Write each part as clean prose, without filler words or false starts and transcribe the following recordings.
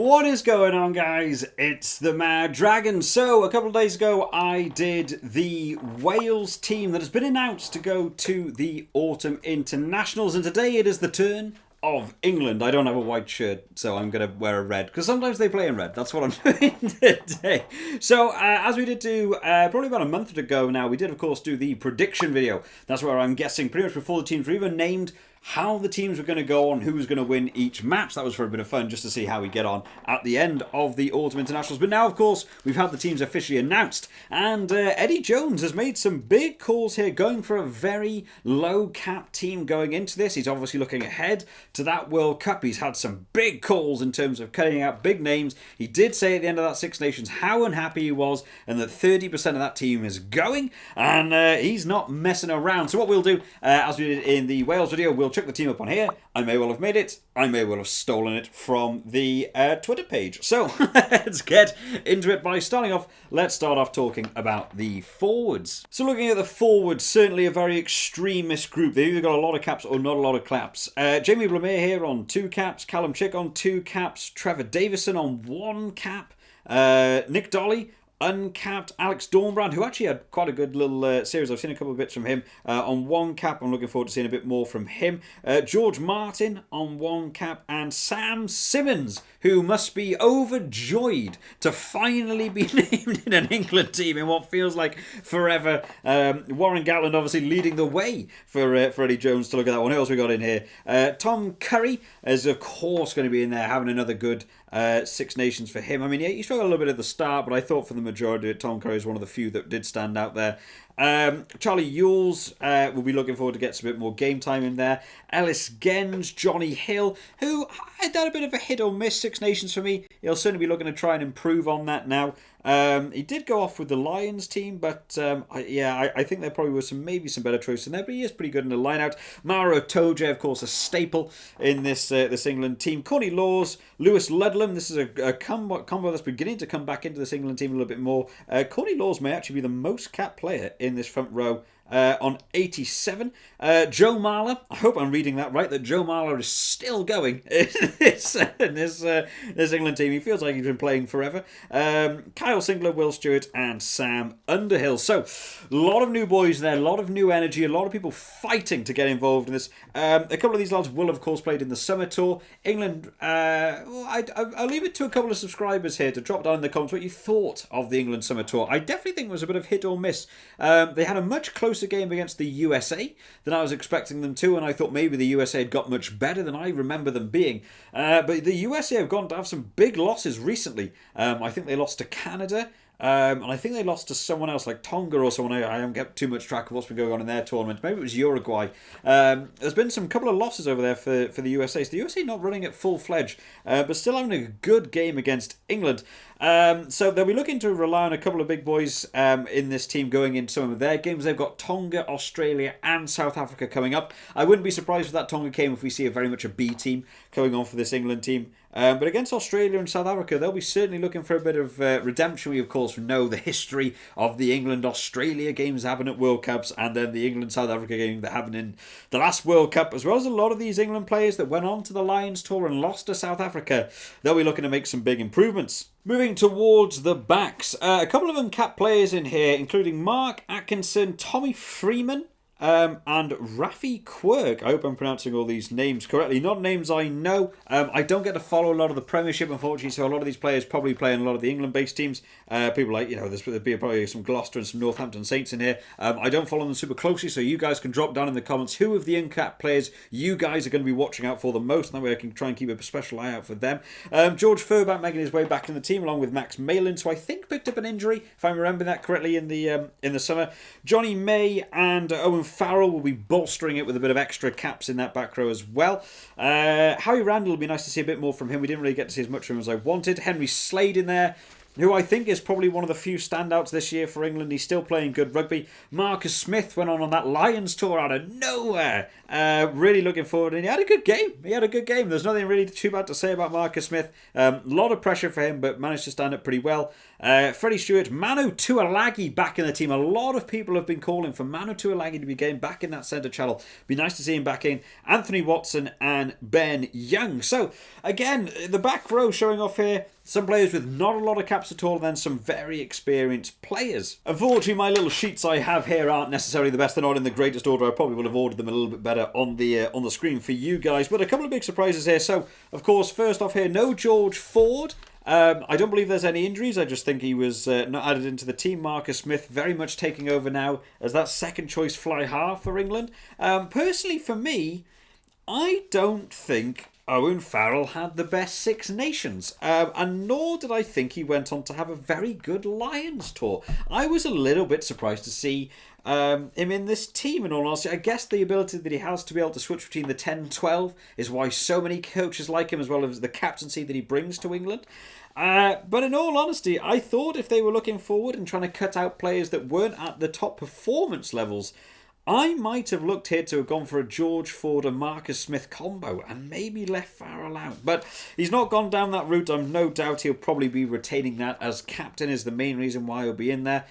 What is going on, guys? It's the Mad Dragon. So, a couple of days ago, I did the Wales team that has been announced to go to the Autumn Internationals, and today it is the turn of England. I don't have a white shirt, so I'm going to wear a red, because sometimes they play in red. That's what I'm doing today. So, as we did do probably about a month ago now, we did, of course, do the prediction video. That's where I'm guessing pretty much before the teams were even named how the teams were going to go on, who was going to win each match. That was for a bit of fun, just to see how we get on at the end of the Autumn Internationals. But now, of course, we've had the teams officially announced, and Eddie Jones has made some big calls here, going for a very low-cap team going into this. He's obviously looking ahead to that World Cup. He's had some big calls in terms of cutting out big names. He did say at the end of that Six Nations how unhappy he was, and that 30% of that team is going, and he's not messing around. So what we'll do, as we did in the Wales video, we'll chuck the team up on here. I may well have made it. I may well have stolen it from the Twitter page. So let's get into it by starting off. Let's start off talking about the forwards. So looking at the forwards, certainly a very extremist group. They've either got a lot of caps or not a lot of caps. Jamie Blamire here on 2 caps. Callum Chick on 2 caps. Trevor Davison on 1 cap. Nick Dolly uncapped. Alex Dornbrand, who actually had quite a good little series. I've seen a couple of bits from him on 1 cap. I'm looking forward to seeing a bit more from him. George Martin on 1 cap, and Sam Simmons, who must be overjoyed to finally be named in an England team in what feels like forever. Warren Gatland obviously leading the way for Eddie Jones to look at that one. Who else we got in here? Tom Curry is of course going to be in there, having another good Six Nations for him. I mean, he struggled a little bit at the start, but I thought for the majority of it, Tom Curry is one of the few that did stand out there. Charlie Ewells will be looking forward to get a bit more game time in there. Ellis Gens, Johnny Hill, who had done a bit of a hit or miss Six Nations for me. He'll certainly be looking to try and improve on that now. He did go off with the Lions team, but I think there probably was maybe some better choices in there, but he is pretty good in the line out. Maro Toje, of course, a staple in this England team. Corny Laws, Lewis Ludlam. This is a combo that's beginning to come back into this England team a little bit more. Corny Laws may actually be the most capped player in this front row. On 87. Joe Marler, I hope I'm reading that right, that Joe Marler is still going in this England team. He feels like he's been playing forever. Kyle Singler, Will Stewart, and Sam Underhill. So, a lot of new boys there, a lot of new energy, a lot of people fighting to get involved in this. A couple of these lads will, of course, played in the summer tour. England, I'll leave it to a couple of subscribers here to drop down in the comments what you thought of the England summer tour. I definitely think it was a bit of hit or miss. They had a much closer game against the USA than I was expecting them to, and I thought maybe the USA had got much better than I remember them being. But the USA have gone to have some big losses recently. I think they lost to Canada. And I think they lost to someone else like Tonga or someone. I don't get too much track of what's been going on in their tournament. Maybe it was Uruguay. There's been some couple of losses over there for the USA. So the USA not running at full-fledged, but still having a good game against England. So they'll be looking to rely on a couple of big boys in this team going into some of their games. They've got Tonga, Australia and South Africa coming up. I wouldn't be surprised if that Tonga came if we see a very much a B team going on for this England team. But against Australia and South Africa, they'll be certainly looking for a bit of redemption. We, of course, know the history of the England-Australia games happening at World Cups, and then the England-South Africa game that happened in the last World Cup, as well as a lot of these England players that went on to the Lions tour and lost to South Africa. They'll be looking to make some big improvements. Moving towards the backs, a couple of uncapped players in here, including Mark Atkinson, Tommy Freeman, and Rafi Quirk. I hope I'm pronouncing all these names correctly. Not names I know. I don't get to follow a lot of the Premiership, unfortunately, so a lot of these players probably play in a lot of the England-based teams. People like, there'll be probably some Gloucester and some Northampton Saints in here. I don't follow them super closely, so you guys can drop down in the comments who of the uncapped players you guys are going to be watching out for the most, and that way I can try and keep a special eye out for them. George Furbank making his way back in the team along with Max Malin, so I think picked up an injury, if I'm remembering that correctly, in the summer. Johnny May and Owen Farrell will be bolstering it with a bit of extra caps in that back row as well. Harry Randall will be nice to see a bit more from him. We didn't really get to see as much from him as I wanted. Henry Slade in there. who I think is probably one of the few standouts this year for England. He's still playing good rugby. Marcus Smith went on that Lions tour out of nowhere. Really looking forward, and he had a good game. There's nothing really too bad to say about Marcus Smith. A lot of pressure for him, but managed to stand up pretty well. Freddie Stewart, Manu Tuilagi back in the team. A lot of people have been calling for Manu Tuilagi to be getting back in that centre channel. Be nice to see him back in. Anthony Watson and Ben Young. So, again, the back row showing off here. Some players with not a lot of caps at all, and then some very experienced players. Unfortunately, my little sheets I have here aren't necessarily the best. They're not in the greatest order. I probably would have ordered them a little bit better on the screen for you guys. But a couple of big surprises here. So, of course, first off here, no George Ford. I don't believe there's any injuries. I just think he was not added into the team. Marcus Smith very much taking over now as that second choice fly half for England. Personally, for me, I don't think Owen Farrell had the best Six Nations, and nor did I think he went on to have a very good Lions tour. I was a little bit surprised to see him in this team, in all honesty. I guess the ability that he has to be able to switch between the 10-12 is why so many coaches like him, as well as the captaincy that he brings to England. But in all honesty, I thought if they were looking forward and trying to cut out players that weren't at the top performance levels, I might have looked here to have gone for a George Ford and Marcus Smith combo and maybe left Farrell out. But he's not gone down that route. I'm no doubt he'll probably be retaining that as captain is the main reason why he'll be in there.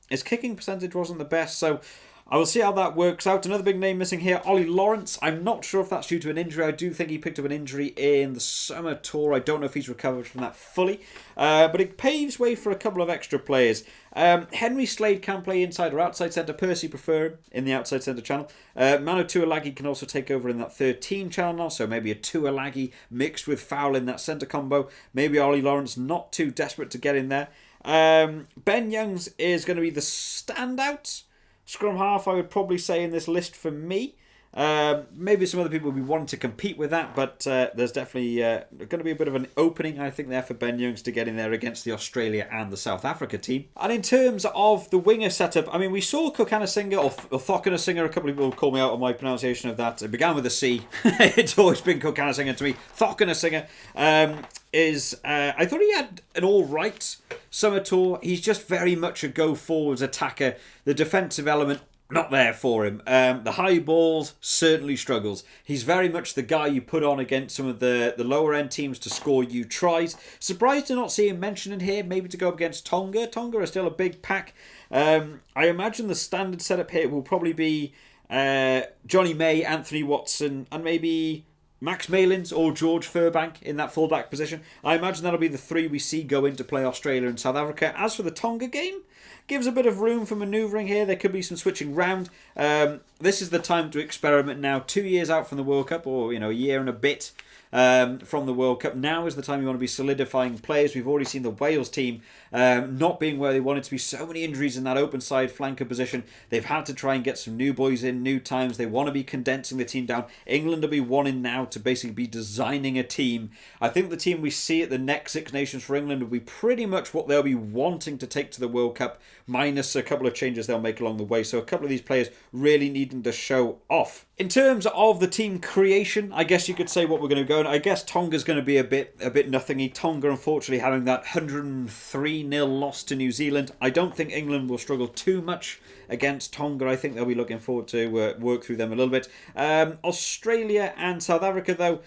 His kicking percentage wasn't the best, so I will see how that works out. Another big name missing here, Ollie Lawrence. I'm not sure if that's due to an injury. I do think he picked up an injury in the summer tour. I don't know if he's recovered from that fully. But it paves way for a couple of extra players. Henry Slade can play inside or outside centre. Percy prefer him in the outside centre channel. Manu Tuilagi can also take over in that 13 channel now. So maybe a Tuilagi mixed with Farrell in that centre combo. Maybe Ollie Lawrence not too desperate to get in there. Ben Youngs is going to be the standout Scrum half, I would probably say, in this list for me. Maybe some other people will be wanting to compete with that, but there's definitely going to be a bit of an opening, I think, there for Ben Youngs to get in there against the Australia and the South Africa team. And in terms of the winger setup, I mean, we saw Kokanasinger or Thokanasinger. A couple of people call me out on my pronunciation of that. It began with a C. It's always been Kokanasinger to me. Thokanasinger I thought he had an all-right summer tour. He's just very much a go-forwards attacker. The defensive element, not there for him. The high balls certainly struggles. He's very much the guy you put on against some of the lower end teams to score you tries. Surprised to not see him mentioned in here, maybe to go up against Tonga. Tonga are still a big pack. I imagine the standard setup here will probably be Johnny May, Anthony Watson, and maybe Max Malins or George Furbank in that fullback position. I imagine that'll be the three we see go in to play Australia and South Africa. As for the Tonga game, gives a bit of room for manoeuvring here. There could be some switching round. This is the time to experiment now. 2 years out from the World Cup, or a year and a bit from the World Cup. Now is the time you want to be solidifying players. We've already seen the Wales team not being where they wanted to be. So many injuries in that open side flanker position. They've had to try and get some new boys in, new times. They want to be condensing the team down. England will be wanting now to basically be designing a team. I think the team we see at the next Six Nations for England will be pretty much what they'll be wanting to take to the World Cup, minus a couple of changes they'll make along the way. So a couple of these players really needing to show off. In terms of the team creation, I guess you could say what we're going to go. And I guess Tonga's going to be a bit nothingy. Tonga, unfortunately, having that 103-0 loss to New Zealand. I don't think England will struggle too much against Tonga. I think they'll be looking forward to work through them a little bit. Australia and South Africa, though,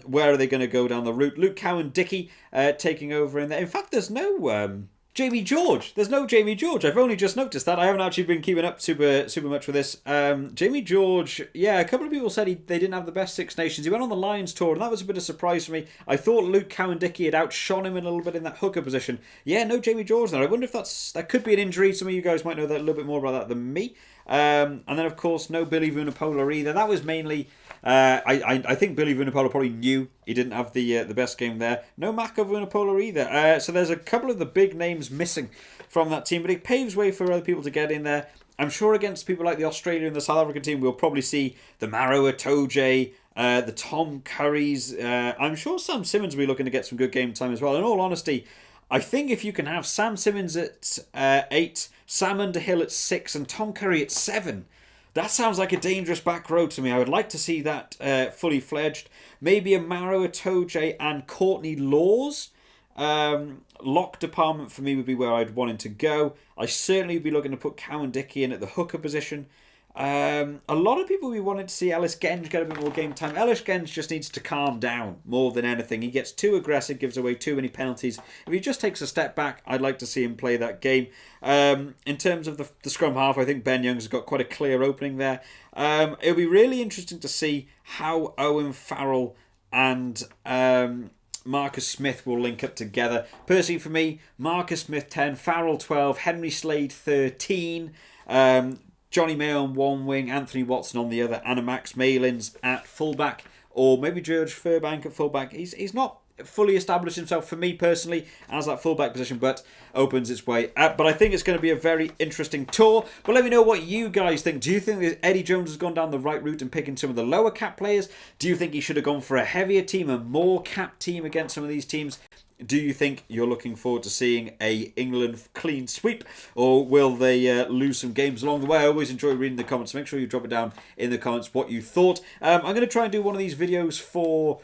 where are they going to go down the route? Luke Cowan-Dickie taking over in there. In fact, there's no Jamie George. There's no Jamie George. I've only just noticed that. I haven't actually been keeping up super much with this. Jamie George, yeah, a couple of people said they didn't have the best Six Nations. He went on the Lions tour, and that was a bit of a surprise for me. I thought Luke Cowan-Dickie had outshone him a little bit in that hooker position. Yeah, no Jamie George there. I wonder if that could be an injury. Some of you guys might know that a little bit more about that than me. And then, of course, no Billy Vunipola either. That was mainly... I think Billy Vunipola probably knew he didn't have the best game there. No Mako Vunipola either. So there's a couple of the big names missing from that team, but it paves way for other people to get in there. I'm sure against people like the Australian and the South African team, we'll probably see the Maro Itoje, the Tom Currys. I'm sure Sam Simmons will be looking to get some good game time as well. In all honesty, I think if you can have Sam Simmons at 8, Sam Underhill at 6, and Tom Curry at 7, that sounds like a dangerous back row to me. I would like to see that fully fledged. Maybe a Maro Itoje and Courtney Laws Lock department for me would be where I'd want him to go. I certainly would be looking to put Cowan Dickey in at the hooker position. A lot of people we wanted to see Ellis Genge get a bit more game time. Ellis Genge just needs to calm down more than anything. He gets too aggressive, gives away too many penalties. If he just takes a step back, I'd like to see him play that game. In terms of the scrum half, I think Ben Young's got quite a clear opening there. It'll be really interesting to see how Owen Farrell and Marcus Smith will link up together. Personally, for me, Marcus Smith 10, Farrell 12, Henry Slade 13. Johnny Mayo on one wing, Anthony Watson on the other, and Max Malins at fullback, or maybe George Furbank at fullback. He's not fully established himself for me personally as that fullback position, but opens its way up. But I think it's going to be a very interesting tour. But let me know what you guys think. Do you think that Eddie Jones has gone down the right route in picking some of the lower cap players? Do you think he should have gone for a heavier team, a more cap team against some of these teams? Do you think you're looking forward to seeing a England clean sweep, or will they lose some games along the way? I always enjoy reading the comments. Make sure you drop it down in the comments what you thought. I'm going to try and do one of these videos for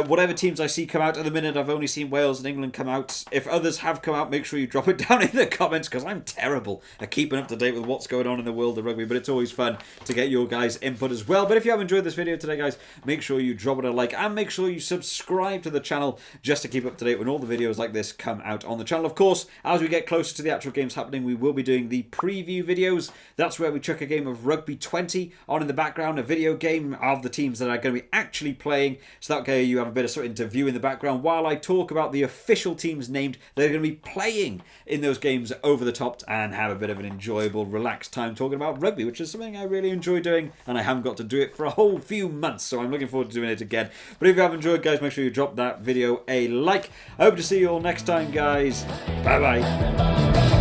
whatever teams I see come out. At the minute, I've only seen Wales and England come out. If others have come out, make sure you drop it down in the comments, because I'm terrible at keeping up to date with what's going on in the world of rugby, but it's always fun to get your guys' input as well. But if you have enjoyed this video today, guys, make sure you drop it a like, and make sure you subscribe to the channel just to keep up to date when all the videos like this come out on the channel. Of course, as we get closer to the actual games happening, we will be doing the preview videos. That's where we chuck a game of Rugby 20 on in the background, a video game of the teams that are going to be actually playing, so that way you have a bit of something to view in the background while I talk about the official teams named that are going to be playing in those games over the top, and have a bit of an enjoyable, relaxed time talking about rugby, which is something I really enjoy doing, and I haven't got to do it for a whole few months, so I'm looking forward to doing it again. But if you have enjoyed, guys, make sure you drop that video a like. I hope to see you all next time, guys. Bye bye.